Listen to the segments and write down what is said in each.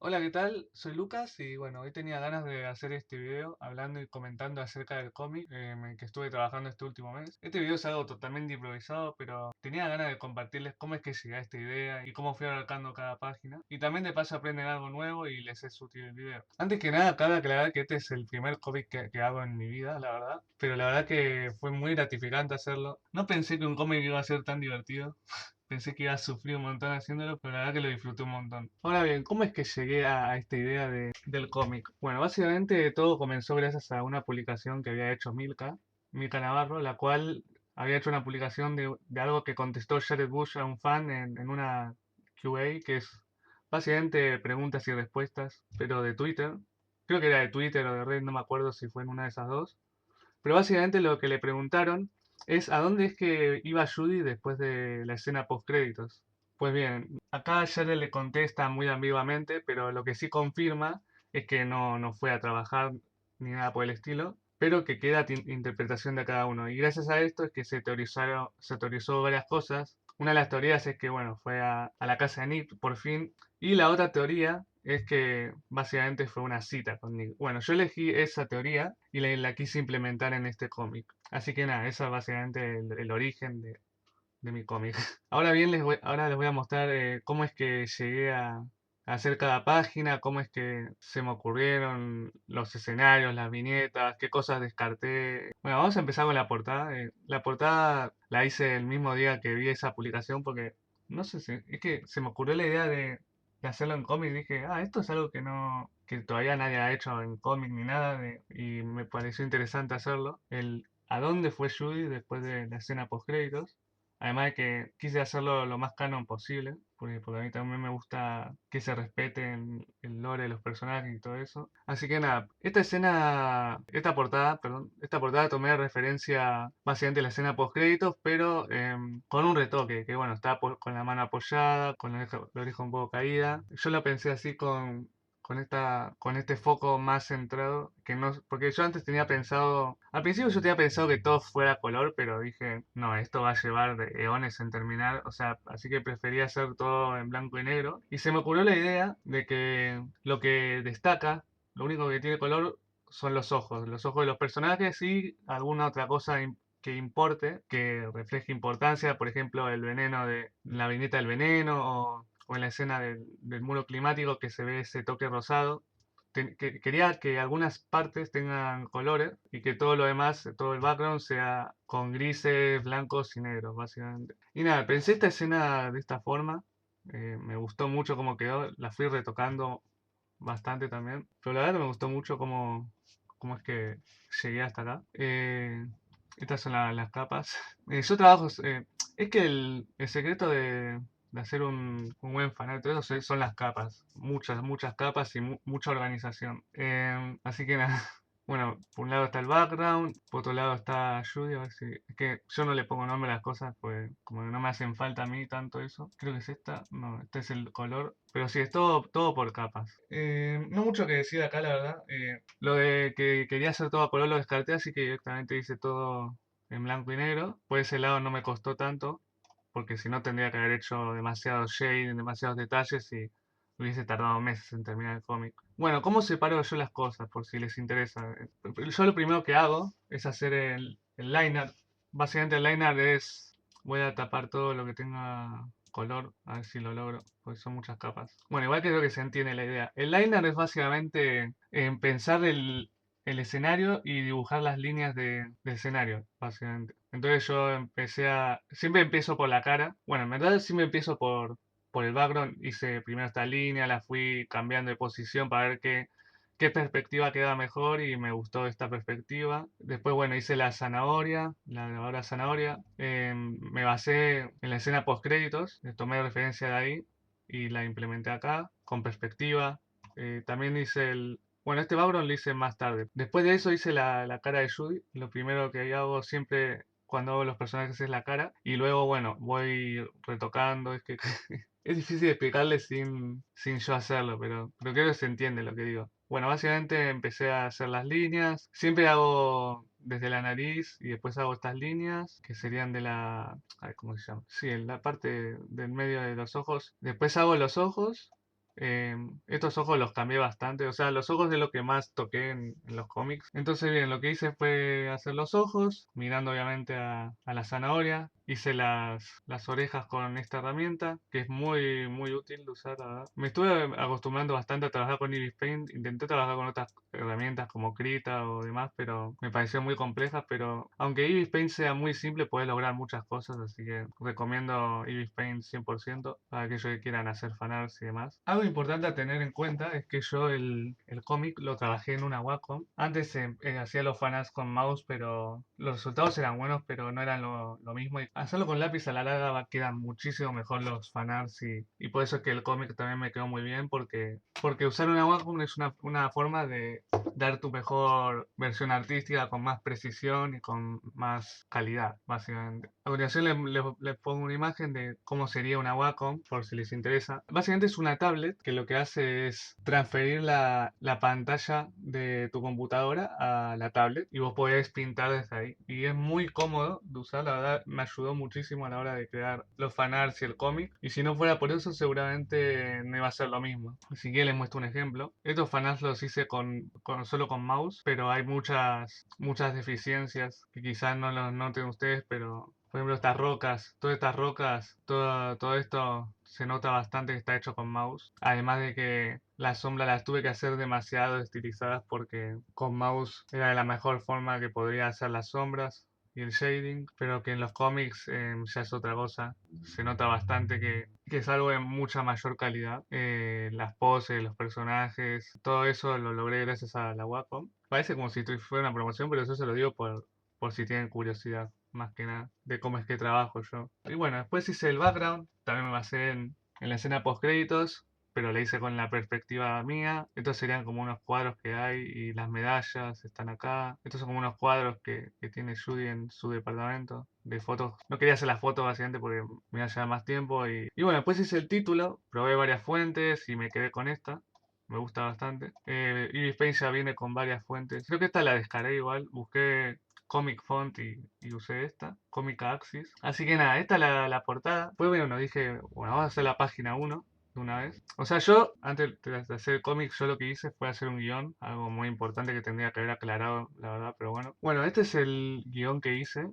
Hola, ¿qué tal? Soy Lucas y bueno, hoy tenía ganas de hacer este video hablando y comentando acerca del cómic en el que estuve trabajando este último mes. Este video es algo totalmente improvisado, pero tenía ganas de compartirles cómo es que llegué a esta idea y cómo fui abarcando cada página. Y también de paso aprenden algo nuevo y les es útil el video. Antes que nada, cabe aclarar que este es el primer cómic que hago en mi vida, la verdad. Pero la verdad que fue muy gratificante hacerlo. No pensé que un cómic iba a ser tan divertido. Pensé que iba a sufrir un montón haciéndolo, pero la verdad que lo disfruté un montón. Ahora bien, ¿cómo es que llegué a esta idea del cómic? Bueno, básicamente todo comenzó gracias a una publicación que había hecho Milka Navarro, la cual había hecho una publicación de algo que contestó Jared Bush a un fan en una QA, que es básicamente preguntas y respuestas, pero de Twitter. Creo que era de Twitter o de Red, no me acuerdo si fue en una de esas dos. Pero básicamente lo que le preguntaron es a dónde es que iba Judy después de la escena post créditos. Pues bien, acá Jared le contesta muy ambiguamente, pero lo que sí confirma es que no fue a trabajar ni nada por el estilo, pero que queda interpretación de cada uno. Y gracias a esto es que se teorizó varias cosas. Una de las teorías es que, bueno, fue a la casa de Nick por fin. Y la otra teoría es que básicamente fue una cita con Nick. Bueno, yo elegí esa teoría y la quise implementar en este cómic. Así que nada, eso es básicamente el origen de mi cómic. Ahora les voy a mostrar cómo es que llegué a hacer cada página, cómo es que se me ocurrieron los escenarios, las viñetas, qué cosas descarté. Bueno, vamos a empezar con la portada. La portada la hice el mismo día que vi esa publicación porque, no sé si, es que se me ocurrió la idea de hacerlo en cómic. Dije, esto es algo que todavía nadie ha hecho en cómic ni nada, y me pareció interesante hacerlo. ¿A dónde fue Judy después de la escena post créditos? Además de que quise hacerlo lo más canon posible, porque a mí también me gusta que se respeten el lore de los personajes y todo eso. Así que nada, esta portada tomé de referencia básicamente la escena post créditos, pero con un retoque, que bueno, está con la mano apoyada, con la oreja un poco caída. Yo lo pensé así con este foco más centrado, que no, porque yo antes tenía pensado, al principio yo tenía pensado que todo fuera color, pero dije, no, esto va a llevar eones en terminar, o sea, así que prefería hacer todo en blanco y negro. Y se me ocurrió la idea de que lo que destaca, lo único que tiene color son los ojos de los personajes y alguna otra cosa que importe, que refleje importancia, por ejemplo, el veneno de la viñeta del veneno o en la escena del muro climático que se ve ese toque rosado. Quería que algunas partes tengan colores y que todo lo demás, todo el background sea con grises, blancos y negros, básicamente. Y nada, pensé esta escena de esta forma. Me gustó mucho cómo quedó, la fui retocando bastante también. Pero la verdad que me gustó mucho cómo es que llegué hasta acá. Estas son las capas. Yo trabajo, es que el secreto de hacer un buen fanart, todo eso son las capas. Muchas capas y mucha organización. Así que nada. Bueno, por un lado está el background, por otro lado está Judy, a ver si... Es que yo no le pongo nombre a las cosas, pues como que no me hacen falta a mí tanto eso. Creo que es esta, no, este es el color. Pero sí, es todo por capas. No mucho que decir acá, la verdad. Lo de que quería hacer todo a color lo descarté, así que directamente hice todo en blanco y negro. Por ese lado no me costó tanto, porque si no tendría que haber hecho demasiado shading, demasiados detalles y hubiese tardado meses en terminar el cómic. Bueno, ¿cómo separo yo las cosas? Por si les interesa. Yo lo primero que hago es hacer el liner. Básicamente el liner es... Voy a tapar todo lo que tenga color, a ver si lo logro, porque son muchas capas. Bueno, igual creo que se entiende la idea. El liner es básicamente pensar el escenario y dibujar las líneas del escenario, básicamente. Entonces yo siempre empiezo por la cara. Bueno, en verdad siempre empiezo por el background. Hice primero esta línea, la fui cambiando de posición para ver qué perspectiva queda mejor y me gustó esta perspectiva. Después, bueno, hice la zanahoria, la grabadora zanahoria. Me basé en la escena post créditos, tomé referencia de ahí y la implementé acá con perspectiva. También hice bueno, este background lo hice más tarde. Después de eso hice la cara de Judy. Lo primero que hago siempre cuando hago los personajes es la cara. Y luego, bueno, voy retocando. Es que es difícil explicarle sin yo hacerlo, pero creo que se entiende lo que digo. Bueno, básicamente empecé a hacer las líneas. Siempre hago desde la nariz y después hago estas líneas que serían de a ver, ¿cómo se llama? Sí, en la parte del medio de los ojos. Después hago los ojos Estos ojos los cambié bastante, o sea, los ojos es lo que más toqué en los cómics. Entonces, bien, lo que hice fue hacer los ojos, mirando obviamente a la zanahoria. Hice las orejas con esta herramienta, que es muy, muy útil de usar, la verdad. Me estuve acostumbrando bastante a trabajar con Ibis Paint. Intenté trabajar con otras herramientas como Krita o demás, pero me pareció muy complejas. Pero aunque Ibis Paint sea muy simple, puedes lograr muchas cosas, así que recomiendo Ibis Paint 100% para aquellos que quieran hacer fanarts y demás. Algo importante a tener en cuenta es que yo el cómic lo trabajé en una Wacom. Antes hacía los fanarts con mouse, pero los resultados eran buenos, pero no eran lo mismo. Y hacerlo con lápiz a la larga quedan muchísimo mejor los fanarts y por eso es que el cómic también me quedó muy bien, porque usar una Wacom es una forma de dar tu mejor versión artística con más precisión y con más calidad, básicamente. A continuación les pongo una imagen de cómo sería una Wacom, por si les interesa. Básicamente es una tablet que lo que hace es transferir la pantalla de tu computadora a la tablet y vos podés pintar desde ahí. Y es muy cómodo de usar, la verdad me ayudó muchísimo a la hora de crear los fanarts y el cómic. Y si no fuera por eso, seguramente no iba a ser lo mismo. Así que les muestro un ejemplo. Estos fanarts los hice solo con mouse, pero hay muchas deficiencias que quizás no los noten ustedes, pero por ejemplo estas rocas, todo esto se nota bastante que está hecho con mouse. Además de que las sombras las tuve que hacer demasiado estilizadas porque con mouse era de la mejor forma que podría hacer las sombras y el shading, pero que en los cómics ya es otra cosa. Se nota bastante que es algo de mucha mayor calidad. Las poses, los personajes, todo eso lo logré gracias a la Wacom. Parece como si fuera una promoción, pero eso se lo digo por si tienen curiosidad, más que nada, de cómo es que trabajo yo. Y bueno, después hice el background, también me basé en la escena post créditos, pero la hice con la perspectiva mía. Estos serían como unos cuadros que hay y las medallas están acá. Estos son como unos cuadros que tiene Judy en su departamento de fotos. No quería hacer las fotos básicamente porque me iba a llevar más tiempo. Y bueno, después hice el título, probé varias fuentes y me quedé con esta. Me gusta bastante. Ibis Paint ya viene con varias fuentes. Creo que esta la descargué igual. Busqué Comic Font y usé esta, Comic Axis. Así que nada, esta es la portada. Pues bueno, dije, bueno, vamos a hacer la página uno de una vez. O sea, yo, antes de hacer el cómic, yo lo que hice fue hacer un guión, algo muy importante que tendría que haber aclarado, la verdad, pero bueno. Bueno, este es el guión que hice.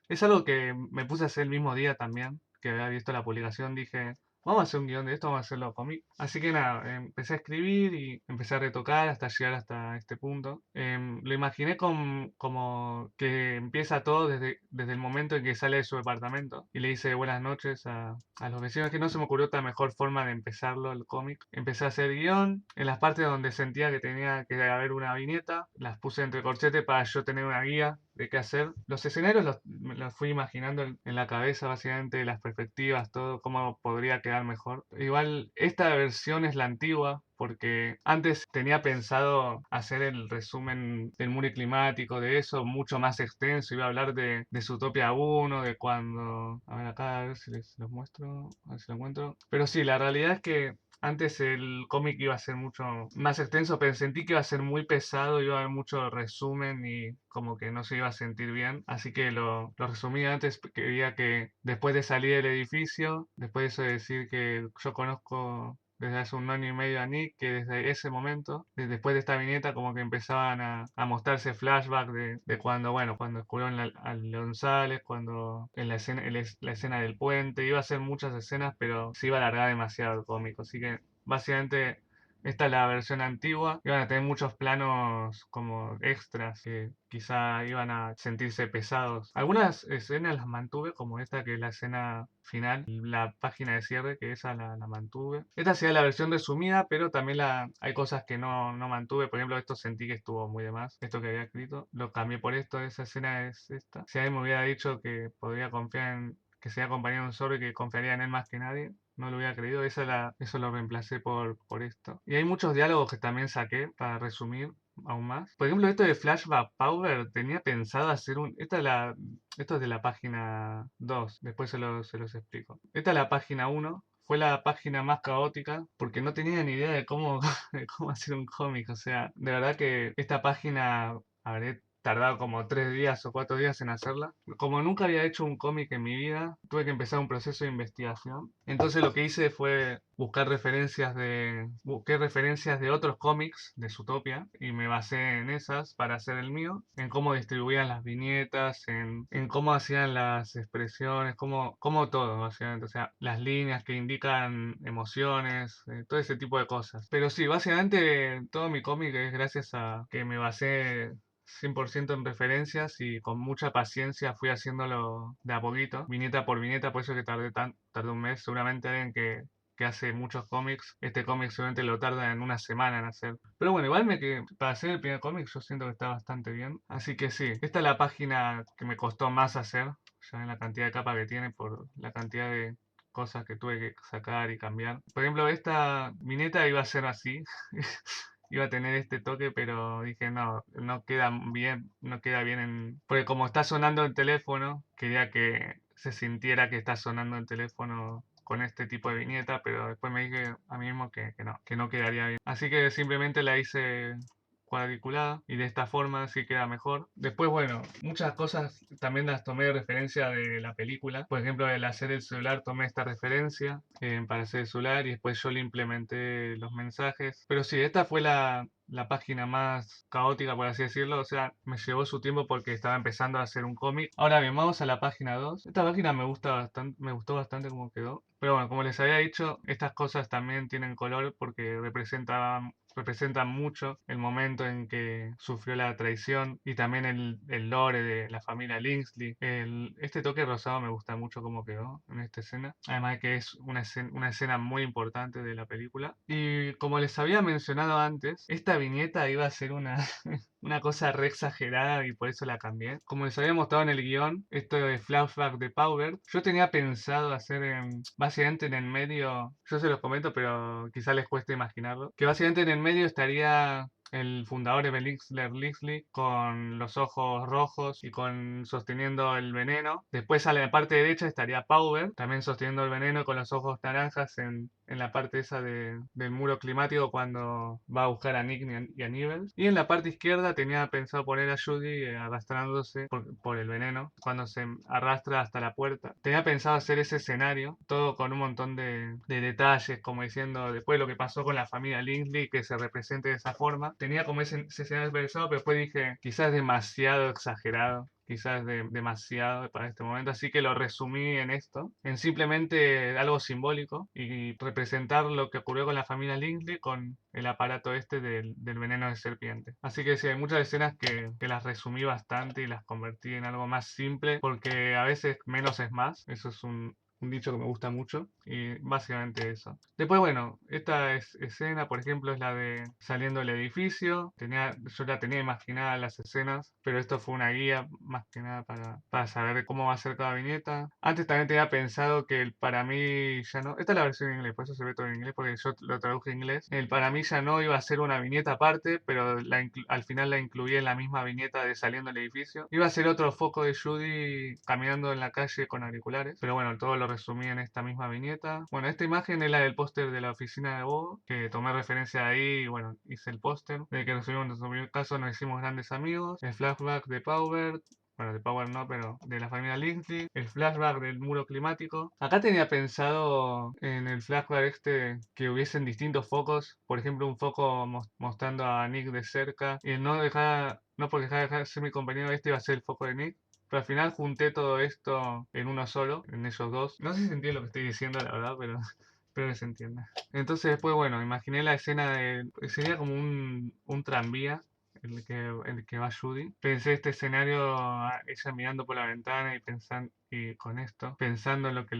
Es algo que me puse a hacer el mismo día también, que había visto la publicación, dije, vamos a hacer un guión de esto, vamos a hacerlo cómic. Así que nada, empecé a escribir y empecé a retocar hasta llegar hasta este punto. Lo imaginé como que empieza todo desde el momento en que sale de su departamento y le dice buenas noches a los vecinos, que no se me ocurrió otra mejor forma de empezarlo el cómic. Empecé a hacer guión, en las partes donde sentía que tenía que haber una viñeta, las puse entre corchetes para yo tener una guía de qué hacer. Los escenarios me los fui imaginando en la cabeza, básicamente, las perspectivas, todo, cómo podría quedar mejor. Igual, esta versión es la antigua, porque antes tenía pensado hacer el resumen del muro climático, de eso, mucho más extenso. Iba a hablar de Zootopia 1, de cuando... A ver acá, a ver si les los muestro, a ver si lo encuentro. Pero sí, la realidad es que antes el cómic iba a ser mucho más extenso, pero sentí que iba a ser muy pesado, iba a haber mucho resumen y como que no se iba a sentir bien. Así que lo resumí antes, quería que después de salir del edificio, después de eso de decir que yo conozco desde hace un año y medio a Nick, que desde ese momento, después de esta viñeta, como que empezaban a mostrarse flashbacks de cuando, bueno, cuando descubrieron a González, cuando en la escena del puente, iba a ser muchas escenas, pero se iba a alargar demasiado el cómic, así que básicamente esta es la versión antigua. Iban a tener muchos planos como extras que quizá iban a sentirse pesados. Algunas escenas las mantuve, como esta que es la escena final, y la página de cierre, que esa la mantuve. Esta sería la versión resumida, pero también hay cosas que no mantuve. Por ejemplo, esto sentí que estuvo muy de más. Esto que había escrito, lo cambié por esto. Esa escena es esta. Si alguien me hubiera dicho que podría confiar que sea compañero de un zorro y que confiaría en él más que nadie, no lo hubiera creído, eso lo reemplacé por esto. Y hay muchos diálogos que también saqué para resumir aún más. Por ejemplo, esto de Flashback Power, tenía pensado hacer esto es de la página 2, después se los explico. Esta es la página 1. Fue la página más caótica porque no tenía ni idea de cómo, de cómo hacer un cómic. O sea, de verdad que esta página, a ver, tardado como 3 días o 4 días en hacerla. Como nunca había hecho un cómic en mi vida, tuve que empezar un proceso de investigación. Entonces lo que hice fue busqué referencias de otros cómics de Zootopia y me basé en esas para hacer el mío, en cómo distribuían las viñetas, en cómo hacían las expresiones, cómo todo, básicamente. O sea, las líneas que indican emociones, todo ese tipo de cosas. Pero sí, básicamente todo mi cómic es gracias a que me basé 100% en referencias y con mucha paciencia fui haciéndolo de a poquito, viñeta por viñeta, por eso que tardé un mes. Seguramente alguien que hace muchos cómics, este cómic seguramente lo tarda en una semana en hacer. Pero bueno, igual para hacer el primer cómic yo siento que está bastante bien. Así que sí, esta es la página que me costó más hacer, ya en la cantidad de capa que tiene, por la cantidad de cosas que tuve que sacar y cambiar. Por ejemplo, esta viñeta iba a ser así. Iba a tener este toque, pero dije, no, no queda bien porque como está sonando el teléfono, quería que se sintiera que está sonando el teléfono con este tipo de viñeta, pero después me dije a mí mismo que no quedaría bien. Así que simplemente la hice cuadriculada y de esta forma sí queda mejor. Después, bueno, muchas cosas también las tomé de referencia de la película. Por ejemplo, el hacer el celular tomé esta referencia para hacer el celular y después yo le implementé los mensajes. Pero sí, esta fue la página más caótica, por así decirlo. O sea, me llevó su tiempo porque estaba empezando a hacer un cómic. Ahora bien, vamos a la página 2. Esta página me gustó bastante cómo quedó. Pero bueno, como les había dicho, estas cosas también tienen color porque representan mucho el momento en que sufrió la traición y también el lore de la familia Lingsley. Este toque rosado me gusta mucho cómo quedó en esta escena. Además de que es una escena muy importante de la película. Y como les había mencionado antes, esta viñeta iba a ser una cosa re exagerada y por eso la cambié. Como les había mostrado en el guión, esto de flashback de Power, yo tenía pensado hacer básicamente en el medio, yo se los comento, pero quizá les cueste imaginarlo, que básicamente en el medio estaría el fundador de Elixir Lixley con los ojos rojos y sosteniendo el veneno. Después a la parte derecha estaría Power, también sosteniendo el veneno con los ojos naranjas en la parte esa del muro climático cuando va a buscar a Nick y a Nibbles. Y en la parte izquierda tenía pensado poner a Judy arrastrándose por el veneno cuando se arrastra hasta la puerta. Tenía pensado hacer ese escenario, todo con un montón de detalles, como diciendo después lo que pasó con la familia Lindley, que se represente de esa forma. Tenía como ese escenario pensado, pero después dije, quizás es demasiado exagerado, quizás demasiado para este momento, así que lo resumí en esto, en simplemente algo simbólico y representar lo que ocurrió con la familia Lindley con el aparato este del veneno de serpiente. Así que sí, hay muchas escenas que las resumí bastante y las convertí en algo más simple, porque a veces menos es más, eso es un dicho que me gusta mucho y básicamente eso. Después, bueno, esta escena, por ejemplo, es la de saliendo del edificio. Yo la tenía imaginada las escenas, pero esto fue una guía más que nada para saber cómo va a ser cada viñeta. Antes también tenía pensado que el para mí ya no. Esta es la versión en inglés, por eso se ve todo en inglés, porque yo lo traduje en inglés. El para mí ya no iba a ser una viñeta aparte, pero al final la incluí en la misma viñeta de saliendo del edificio. Iba a ser otro foco de Judy caminando en la calle con auriculares, pero bueno, todo lo resumí en esta misma viñeta. Bueno, esta imagen es la del póster de la oficina de Bobo, que tomé referencia de ahí y bueno, hice el póster. De que nos subimos en nuestro primer caso, nos hicimos grandes amigos. El flashback de Power, bueno, de Power no, pero de la familia Lindsay, el flashback del muro climático. Acá tenía pensado en el flashback este que hubiesen distintos focos, por ejemplo un foco mostrando a Nick de cerca y no porque dejara de ser mi compañero, este iba a ser el foco de Nick. Pero al final junté todo esto en uno solo, en esos dos. No sé si se entiende lo que estoy diciendo, la verdad, pero espero que se entienda. Entonces después, bueno, imaginé la escena sería como un tranvía en el que va Judy. Pensé este escenario, ella mirando por la ventana y con esto, pensando en lo que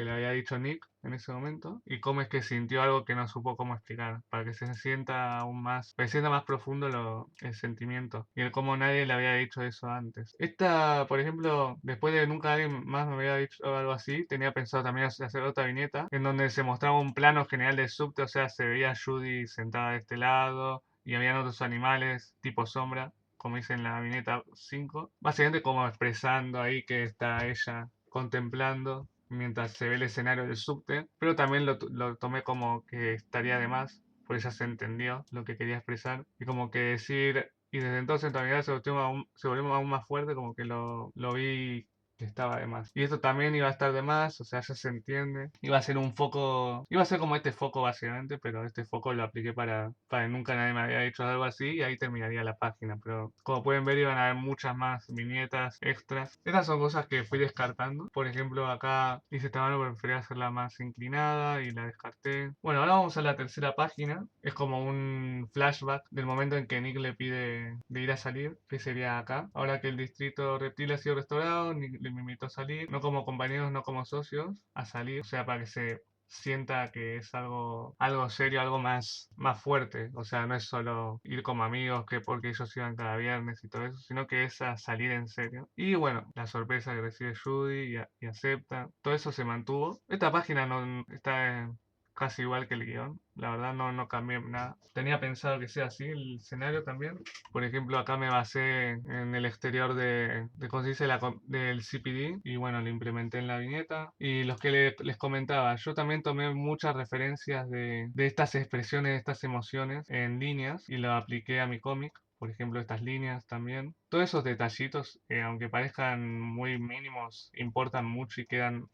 le había dicho Nick en ese momento, y cómo es que sintió algo que no supo cómo explicar, para que se sienta aún más, para que sienta más profundo el sentimiento, y el cómo nadie le había dicho eso antes. Esta, por ejemplo, después de nunca alguien más me había dicho algo así, tenía pensado también hacer otra viñeta, en donde se mostraba un plano general del subte, o sea, se veía a Judy sentada de este lado, y habían otros animales tipo sombra, como dice en la viñeta 5, básicamente como expresando ahí que está ella contemplando mientras se ve el escenario del subte, pero también lo tomé como que estaría de más, pues ya se entendió lo que quería expresar, y como que decir Y desde entonces en realidad se volvió aún más fuerte, como que lo vi que estaba de más. Y esto también iba a estar de más, o sea, ya se entiende. Iba a ser un foco, iba a ser como este foco básicamente, pero este foco lo apliqué para nunca nadie me había hecho algo así y ahí terminaría la página. Pero como pueden ver iban a haber muchas más viñetas extras. Estas son cosas que fui descartando. Por ejemplo, acá hice esta mano, pero prefería hacerla más inclinada y la descarté. Bueno, ahora vamos a la tercera página. Es como un flashback del momento en que Nick le pide de ir a salir, que sería acá. Ahora que el distrito reptil ha sido restaurado, Nick me invitó a salir, no como compañeros, no como socios, a salir. O sea, para que se sienta que es algo serio, algo más fuerte. O sea, no es solo ir como amigos, que porque ellos iban cada viernes y todo eso, sino que es a salir en serio. Y bueno, la sorpresa que recibe Judy y acepta. Todo eso se mantuvo. Esta página no está casi igual que el guión. La verdad no cambié nada. Tenía pensado que sea así el escenario también. Por ejemplo, acá me basé en el exterior de ¿cómo se dice? Del CPD y bueno, lo implementé en la viñeta. Y los que les comentaba, yo también tomé muchas referencias de estas expresiones, de estas emociones en líneas y lo apliqué a mi cómic. Por ejemplo, estas líneas también. Todos esos detallitos, aunque parezcan muy mínimos, importan mucho y quedan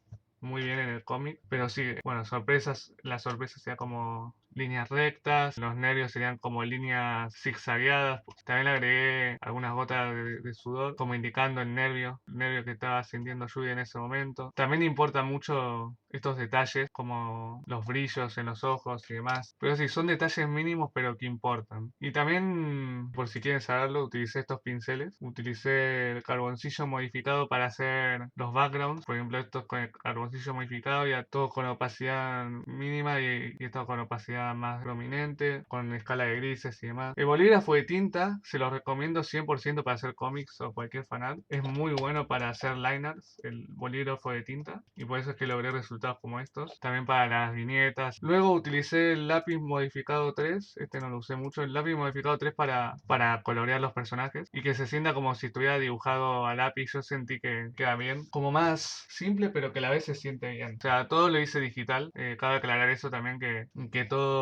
muy bien en el cómic, pero sí, bueno, sorpresas, la sorpresa sería como líneas rectas, los nervios serían como líneas zigzagueadas, también le agregué algunas gotas de sudor, como indicando el nervio que estaba sintiendo Judy en ese momento. También importan mucho estos detalles, como los brillos en los ojos y demás, pero sí, son detalles mínimos, pero que importan. Y también, por si quieren saberlo, utilicé estos pinceles, utilicé el carboncillo modificado para hacer los backgrounds, por ejemplo, estos con el carboncillo modificado, ya todo con opacidad mínima y esto con opacidad más prominente, con escala de grises y demás. El bolígrafo de tinta se lo recomiendo 100% para hacer cómics o cualquier fanart. Es muy bueno para hacer liners, el bolígrafo de tinta, y por eso es que logré resultados como estos. También para las viñetas. Luego utilicé el lápiz modificado 3, este no lo usé mucho, el lápiz modificado 3 para colorear los personajes y que se sienta como si estuviera dibujado a lápiz. Yo sentí que queda bien, como más simple, pero que a la vez se siente bien. O sea, todo lo hice digital. Cabe aclarar eso también, que todo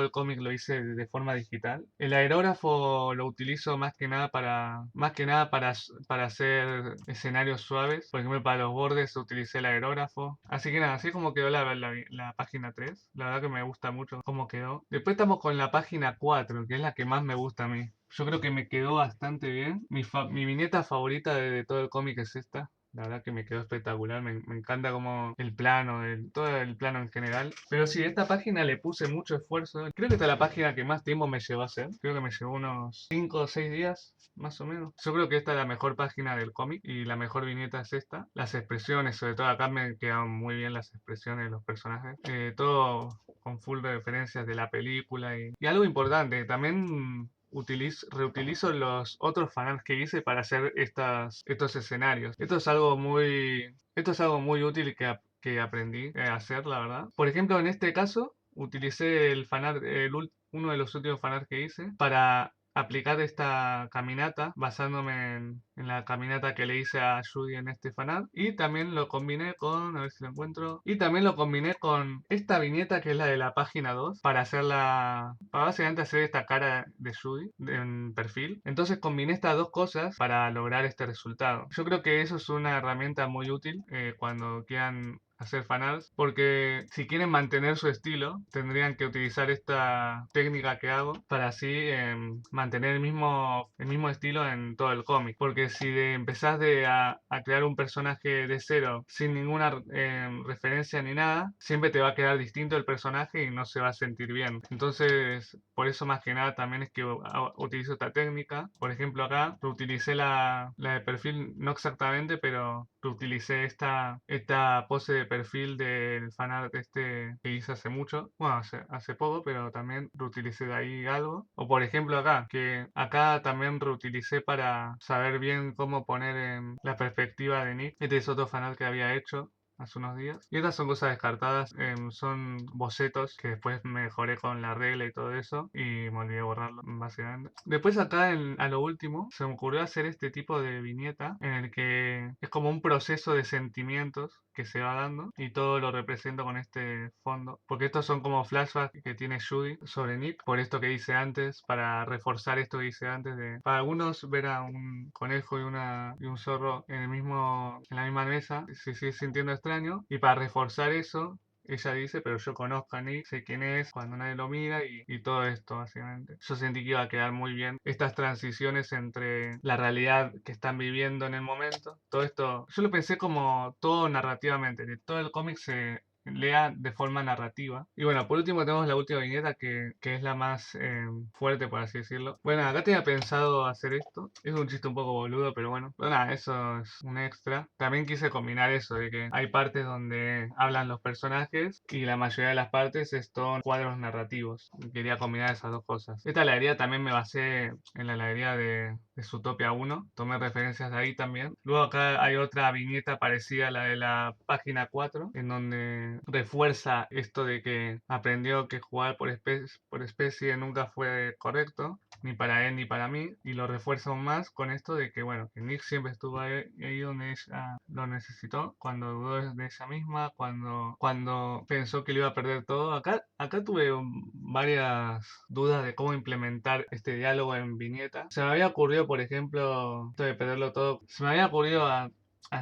el cómic lo hice de forma digital. El aerógrafo lo utilizo más que nada para hacer escenarios suaves. Por ejemplo, para los bordes utilicé el aerógrafo. Así que nada, así como quedó la página 3. La verdad que me gusta mucho cómo quedó. Después estamos con la página 4, que es la que más me gusta a mí. Yo creo que me quedó bastante bien. Mi viñeta favorita de todo el cómic es esta. La verdad que me quedó espectacular, me encanta como el plano, todo el plano en general. Pero sí, esta página le puse mucho esfuerzo. Creo que esta es la página que más tiempo me llevó a hacer. Creo que me llevó unos 5 o 6 días, más o menos. Yo creo que esta es la mejor página del cómic y la mejor viñeta es esta. Las expresiones, sobre todo acá me quedan muy bien las expresiones de los personajes. Todo con full referencias de la película y algo importante, también reutilizo los otros fanarts que hice para hacer estos escenarios. Esto es algo muy útil que aprendí a hacer, la verdad. Por ejemplo, en este caso, utilicé el fanart, uno de los últimos fanarts que hice para aplicar esta caminata basándome en la caminata que le hice a Judy en este fanart y también lo combiné con, a ver si lo encuentro, y también lo combiné con esta viñeta que es la de la página 2 para básicamente hacer esta cara de Judy en perfil. Entonces combiné estas dos cosas para lograr este resultado. Yo creo que eso es una herramienta muy útil cuando quieran hacer fanarts, porque si quieren mantener su estilo, tendrían que utilizar esta técnica que hago para así mantener el mismo estilo en todo el cómic. Porque si empezás a crear un personaje de cero sin ninguna referencia ni nada, siempre te va a quedar distinto el personaje y no se va a sentir bien. Entonces, por eso más que nada también es que utilizo esta técnica. Por ejemplo, acá utilicé la de perfil, no exactamente, pero utilicé esta pose de perfil del fanart este que hice hace mucho, bueno, hace poco, pero también reutilicé de ahí algo. O por ejemplo acá, que acá también reutilicé para saber bien cómo poner en la perspectiva de Nick. Este es otro fanart que había hecho hace unos días. Y estas son cosas descartadas, son bocetos que después mejoré con la regla y todo eso y me olvidé de borrarlo, básicamente. Después acá a lo último se me ocurrió hacer este tipo de viñeta en el que es como un proceso de sentimientos que se va dando y todo lo represento con este fondo. Porque estos son como flashbacks que tiene Judy sobre Nick, por esto que hice antes, para reforzar esto que hice antes de... Para algunos ver a un conejo y un zorro en la misma mesa se sigue sintiendo extraño y para reforzar eso ella dice, pero yo conozco a Nick, sé quién es, cuando nadie lo mira y todo esto, básicamente. Yo sentí que iba a quedar muy bien estas transiciones entre la realidad que están viviendo en el momento. Todo esto, yo lo pensé como todo narrativamente, que todo el cómic se lea de forma narrativa. Y bueno, por último tenemos la última viñeta que es la más fuerte, por así decirlo. Bueno, acá tenía pensado hacer esto. Es un chiste un poco boludo, pero bueno. Pero nada, eso es un extra. También quise combinar eso, de que hay partes donde hablan los personajes y la mayoría de las partes son cuadros narrativos. Y quería combinar esas dos cosas. Esta heladería también me basé en la heladería de Zootopia 1. Tomé referencias de ahí también. Luego acá hay otra viñeta parecida a la de la página 4, en donde refuerza esto de que aprendió que jugar por especie nunca fue correcto, ni para él ni para mí, y lo refuerza aún más con esto de que, bueno, que Nick siempre estuvo ahí donde ella lo necesitó, cuando dudó de ella misma, cuando pensó que le iba a perder todo. Acá tuve varias dudas de cómo implementar este diálogo en viñeta. Se me había ocurrido, por ejemplo, esto de perderlo todo, se me había ocurrido a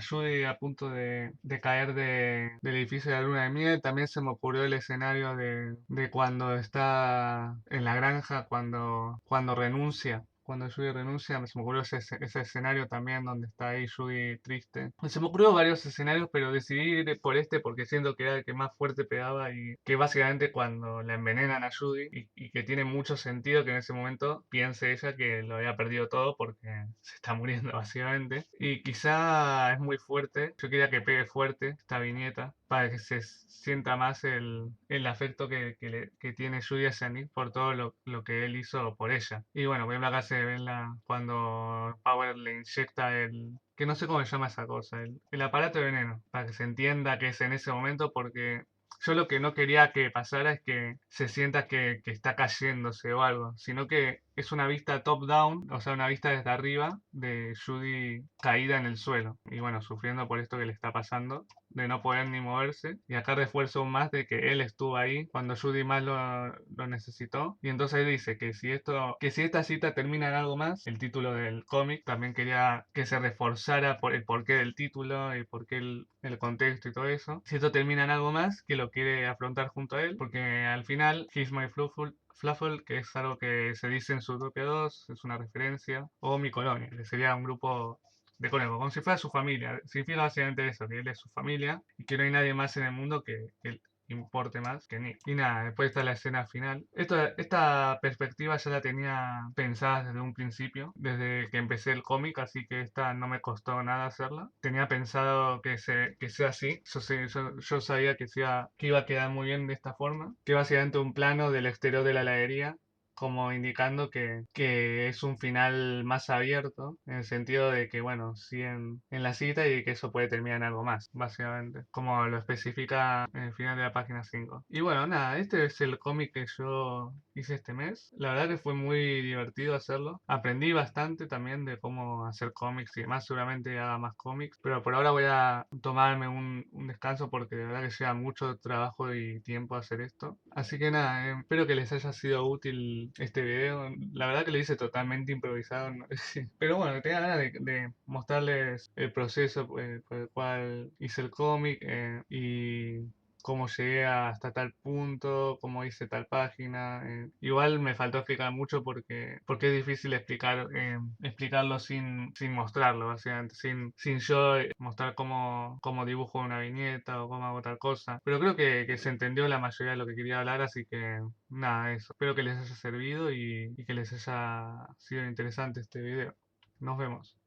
Judy a punto de caer del edificio de la luna de miel. También se me ocurrió el escenario de cuando está en la granja, cuando renuncia. Cuando Judy renuncia, se me ocurrió ese escenario también donde está ahí Judy triste. Se me ocurrió varios escenarios, pero decidí ir por este porque siento que era el que más fuerte pegaba y que básicamente cuando la envenenan a Judy y que tiene mucho sentido que en ese momento piense ella que lo había perdido todo porque se está muriendo básicamente. Y quizá es muy fuerte. Yo quería que pegue fuerte esta viñeta para que se sienta más el afecto que tiene Judy hacia Nick por todo lo que él hizo por ella. Y bueno, por ejemplo acá se ve cuando Power le inyecta que no sé cómo se llama esa cosa, el aparato de veneno, para que se entienda que es en ese momento porque yo lo que no quería que pasara es que se sienta que está cayéndose o algo, sino que es una vista top-down, o sea, una vista desde arriba de Judy caída en el suelo y bueno, sufriendo por esto que le está pasando, de no poder ni moverse. Y acá refuerzo aún más de que él estuvo ahí cuando Judy más lo necesitó. Y entonces dice que si esta cita termina en algo más, el título del cómic, también quería que se reforzara por el porqué del título y por qué el contexto y todo eso. Si esto termina en algo más, que lo quiere afrontar junto a él, porque al final, He's My Fluffle, que es algo que se dice en Zootopia 2, es una referencia, o Mi Colonia, que sería un grupo de conejo, como si fuera su familia. Significa básicamente eso, que él es su familia y que no hay nadie más en el mundo que él importe más que Nick. Y nada, después está la escena final. Esta perspectiva ya la tenía pensada desde un principio, desde que empecé el cómic, así que esta no me costó nada hacerla. Tenía pensado que sea así. Yo sabía que iba a quedar muy bien de esta forma, que básicamente un plano del exterior de la heladería como indicando que es un final más abierto, en el sentido de que, bueno, sí en la cita y que eso puede terminar en algo más, básicamente, como lo especifica en el final de la página 5. Y bueno, nada, este es el cómic que yo hice este mes. La verdad que fue muy divertido hacerlo. Aprendí bastante también de cómo hacer cómics y demás, seguramente haga más cómics, pero por ahora voy a tomarme un descanso porque de verdad que lleva mucho trabajo y tiempo hacer esto. Así que nada, espero que les haya sido útil este video. La verdad que lo hice totalmente improvisado, ¿no? Pero bueno, tenía ganas de mostrarles el proceso por el cual hice el cómic y cómo llegué hasta tal punto, cómo hice tal página. Igual me faltó explicar mucho porque es difícil explicarlo sin mostrarlo, básicamente, sin yo mostrar cómo dibujo una viñeta o cómo hago tal cosa. Pero creo que se entendió la mayoría de lo que quería hablar, así que nada, eso. Espero que les haya servido y que les haya sido interesante este video. Nos vemos.